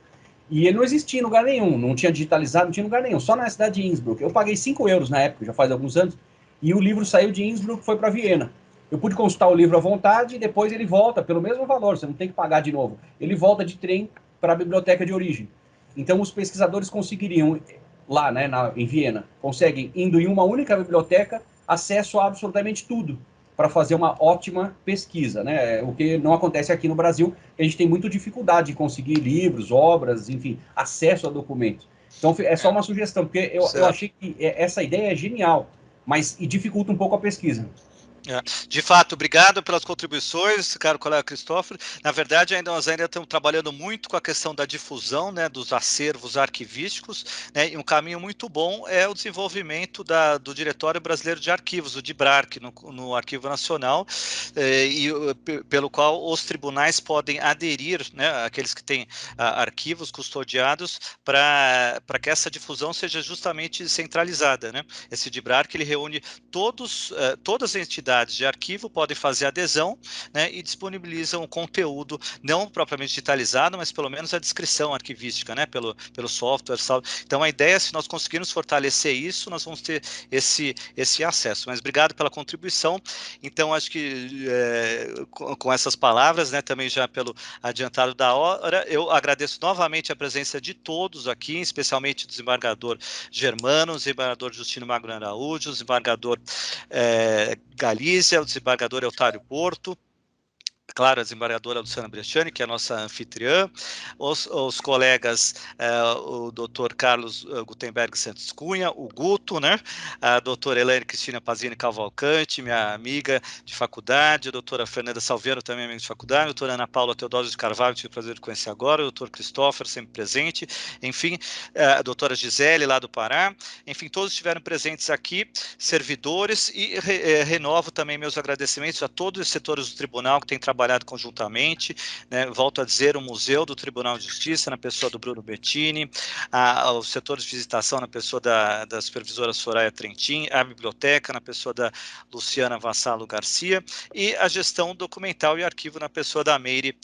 E ele não existia em lugar nenhum, não tinha digitalizado, não tinha em lugar nenhum, só na cidade de Innsbruck. Eu paguei 5 euros na época, já faz alguns anos, e o livro saiu de Innsbruck e foi para Viena. Eu pude consultar o livro à vontade e depois ele volta pelo mesmo valor, você não tem que pagar de novo. Ele volta de trem para a biblioteca de origem. Então, os pesquisadores conseguiriam, lá, né, em Viena, conseguem, indo em uma única biblioteca, acesso a absolutamente tudo, para fazer uma ótima pesquisa, né? O que não acontece aqui no Brasil, a gente tem muita dificuldade de conseguir livros, obras, enfim, acesso a documentos. Então, é só uma sugestão, porque eu achei que essa ideia é genial, mas dificulta um pouco a pesquisa. De fato, obrigado pelas contribuições, caro colega Christopher. Na verdade, nós ainda estamos trabalhando muito com a questão da difusão, né, dos acervos arquivísticos, né, e um caminho muito bom é o desenvolvimento do Diretório Brasileiro de Arquivos, o DIBRARC, no Arquivo Nacional, pelo qual os tribunais podem aderir, né, aqueles que têm arquivos custodiados, para que essa difusão seja justamente centralizada, né? Esse DIBRARC, ele reúne todas as entidades unidades de arquivo podem fazer adesão, né, e disponibilizam o conteúdo, não propriamente digitalizado, mas pelo menos a descrição arquivística, né, pelo software. Então, a ideia é, se nós conseguirmos fortalecer isso, nós vamos ter esse acesso. Mas obrigado pela contribuição. Então, acho que com essas palavras, né, também já pelo adiantado da hora, eu agradeço novamente a presença de todos aqui, especialmente o desembargador Germano, o desembargador Justino Magno Araújo, o desembargador Galícia, o desembargador Eltário Porto, claro, a desembargadora Luciana Bresciani, que é a nossa anfitriã, os colegas, o doutor Carlos Gutenberg Santos Cunha, o Guto, né, a doutora Elaine Cristina Pazini Cavalcante, minha amiga de faculdade, a doutora Fernanda Salveiro, também amiga de faculdade, a doutora Ana Paula Teodósio de Carvalho, tive o prazer de conhecer agora, o doutor Christopher, sempre presente, enfim, a doutora Gisele, lá do Pará, enfim, todos estiveram presentes aqui, servidores, e renovo também meus agradecimentos a todos os setores do tribunal que têm trabalhado conjuntamente, né, volto a dizer, o Museu do Tribunal de Justiça, na pessoa do Bruno Bettini, os setores de visitação, na pessoa da supervisora Soraya Trentin, a biblioteca, na pessoa da Luciana Vassalo Garcia, e a gestão documental e arquivo, na pessoa da Meire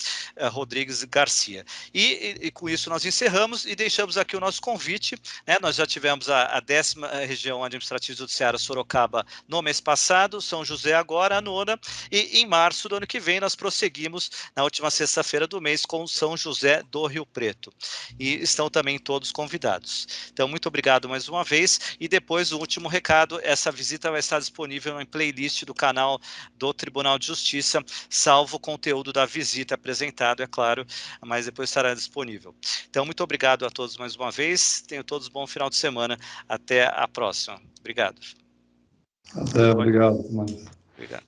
Rodrigues Garcia. E com isso nós encerramos e deixamos aqui o nosso convite, né, nós já tivemos a 10ª região administrativa judiciária Sorocaba no mês passado, São José agora, a 9ª, e em março do ano que vem nós prosseguimos na última sexta-feira do mês com São José do Rio Preto. E estão também todos convidados. Então, muito obrigado mais uma vez. E depois, o último recado, essa visita vai estar disponível em playlist do canal do Tribunal de Justiça, salvo o conteúdo da visita apresentado, é claro, mas depois estará disponível. Então, muito obrigado a todos mais uma vez. Tenham todos um bom final de semana. Até a próxima. Obrigado. Até, obrigado. Obrigado.